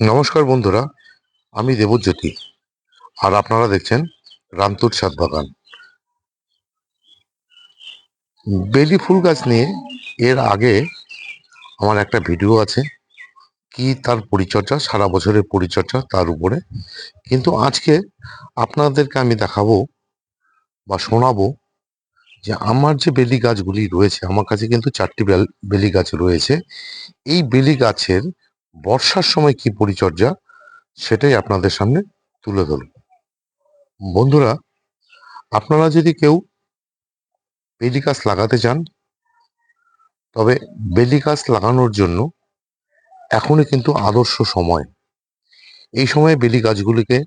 নমস্কার বন্ধুরা, আমি দেবজ্যোতি। আর আপনারা দেখছেন রামতুর ছাদ বাগান। বেলি ফুল গাছ নিয়ে এর আগে আমার একটা ভিডিও আছে, কি তার পরিচর্যা, সারা বছরের পরিচর্যা তার উপরে। কিন্তু আজকে আপনাদেরকে আমি দেখাবো বা শোনাবো যে আমার যে বেলি গাছগুলি রয়েছে, আমার কাছে কিন্তু 4টি বেলি গাছ রয়েছে। এই বেলি গাছের বর্ষার সময় কি পরিচর্যা, সেটাই আপনাদের সামনে তুলে ধরব। বন্ধুরা, আপনারা যদি কেউ বেলি গাছ লাগাতে চান, তবে বেলি গাছ লাগানোর জন্য এখনই কিন্তু আদর্শ সময়। এই সময়ে বেলি গাছগুলিকে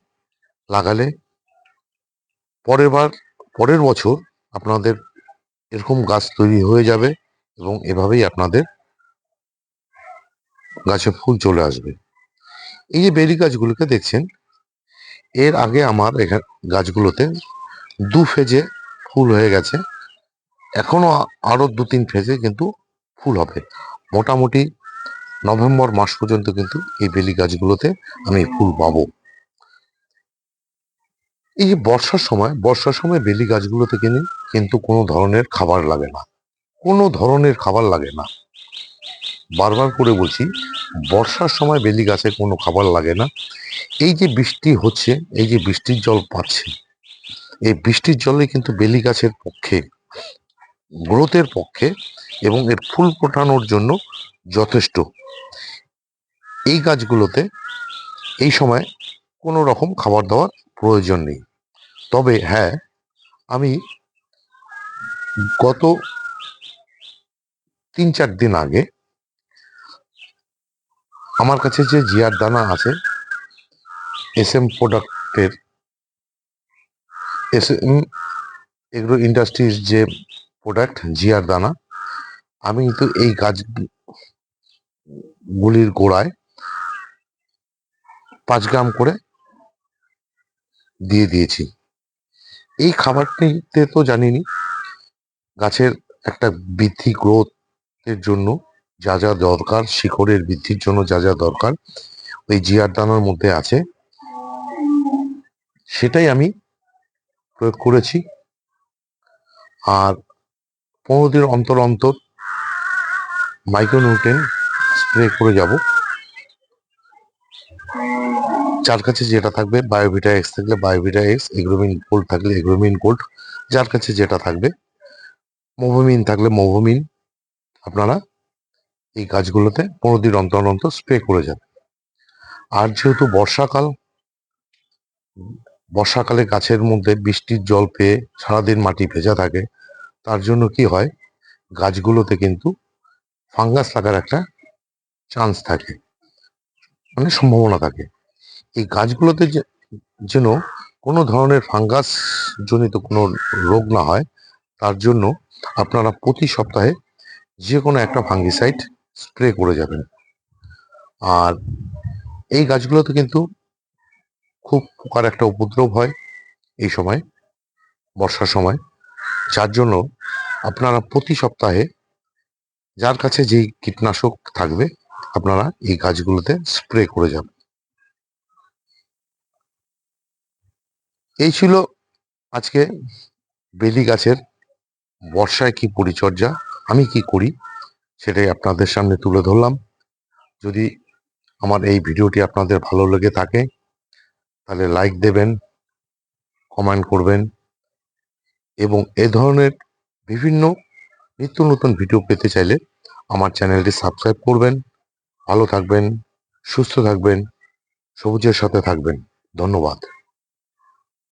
লাগালে পরের বছর আপনাদের এরকম গাছ তৈরি হয়ে যাবে এবং এভাবেই আপনাদের গাছে ফুল চলে আসবে। এই যে বেলি গাছগুলোকে দেখছেন, এর আগে আমার এখানে গাছগুলোতে 2 ফেজে ফুল হয়ে গেছে। এখনো আরো 2-3 ফেজে কিন্তু ফুল হবে। মোটামুটি নভেম্বর মাস পর্যন্ত কিন্তু এই বেলি গাছগুলোতে আমি ফুল পাবো। এই যে বর্ষার সময় বেলি গাছগুলোতে কিন্তু কোনো ধরনের খাবার লাগে না, কোনো ধরনের খাবার লাগে না। বারবার করে বলছি, বর্ষার সময় বেলি গাছে কোনো খাবার লাগে না। এই যে বৃষ্টি হচ্ছে, এই যে বৃষ্টির জল পাচ্ছে, এই বৃষ্টির জলে কিন্তু বেলি গাছের পক্ষে, গ্রোথের পক্ষে এবং এর ফুল ফোটানোর জন্য যথেষ্ট। এই গাছগুলোতে এই সময় কোনো রকম খাবার দাবার প্রয়োজন নেই। তবে হ্যাঁ, আমি গত 3-4 দিন আগে আমার কাছে যে জিয়ার দানা আছে, SM প্রোডাক্টের, SM এগ্রো ইন্ডাস্ট্রিজ যে প্রোডাক্ট জিয়ার দানা, আমি কিন্তু এই গাছগুলির গোড়ায় 5 গ্রাম করে দিয়ে দিয়েছি। এই খাবারটিতে তো জানিনি গাছের একটা বৃদ্ধি, গ্রোথের জন্য যা যা দরকার, শিকড়ের বৃদ্ধির জন্য যা যা দরকার ওই জিয়ার দানার মধ্যে আছে, সেটাই আমি প্রয়োগ করেছি। আর 15 দিন অন্তর অন্তর মাইক্রোনিউট্রিয়েন্ট স্প্রে করে যাব। যার কাছে যেটা থাকবে, বায়োভিটা এক্স থাকলে বায়োভিটা এক্স, এগ্রোমিন গোল্ড থাকলে এগ্রোমিন গোল্ড, যার কাছে যেটা থাকবে, মোভোমিন থাকলে মোভোমিন, আপনারা এই গাছগুলোতে 15 দিন অন্তর অন্তর স্প্রে করে যান। আর যেহেতু বর্ষাকালে গাছের মধ্যে বৃষ্টির জল পেয়ে সারাদিন মাটি ভেজা থাকে, তার জন্য কি হয়, গাছগুলোতে কিন্তু ফাঙ্গাস লাগার একটা চান্স থাকে, মানে সম্ভাবনা থাকে। এই গাছগুলোতে যেন কোনো ধরনের ফাঙ্গাস জনিত কোনো রোগ না হয়, তার জন্য আপনারা প্রতি সপ্তাহে যে কোনো একটা ফাঙ্গিসাইড স্প্রে করে যাবেন। আর এই গাছগুলোতে কিন্তু খুব পোকার একটা উপদ্রব হয় এই সময়, বর্ষার সময়। যার জন্য আপনারা প্রতি সপ্তাহে যার কাছে যেই কীটনাশক থাকবে, আপনারা এই গাছগুলোতে স্প্রে করে যাবেন। এই ছিল আজকে বেলি গাছের বর্ষায় কি পরিচর্যা, আমি কি করি, সেটাই আপনাদের সামনে তুলে ধরলাম। যদি আমার এই ভিডিওটি আপনাদের ভালো লেগে থাকে, তাহলে লাইক দেবেন, কমেন্ট করবেন এবং এ ধরনের বিভিন্ন নিত্য নতুন ভিডিও পেতে চাইলে আমার চ্যানেলটি সাবস্ক্রাইব করবেন। ভালো থাকবেন, সুস্থ থাকবেন, সবুজের সাথে থাকবেন। ধন্যবাদ।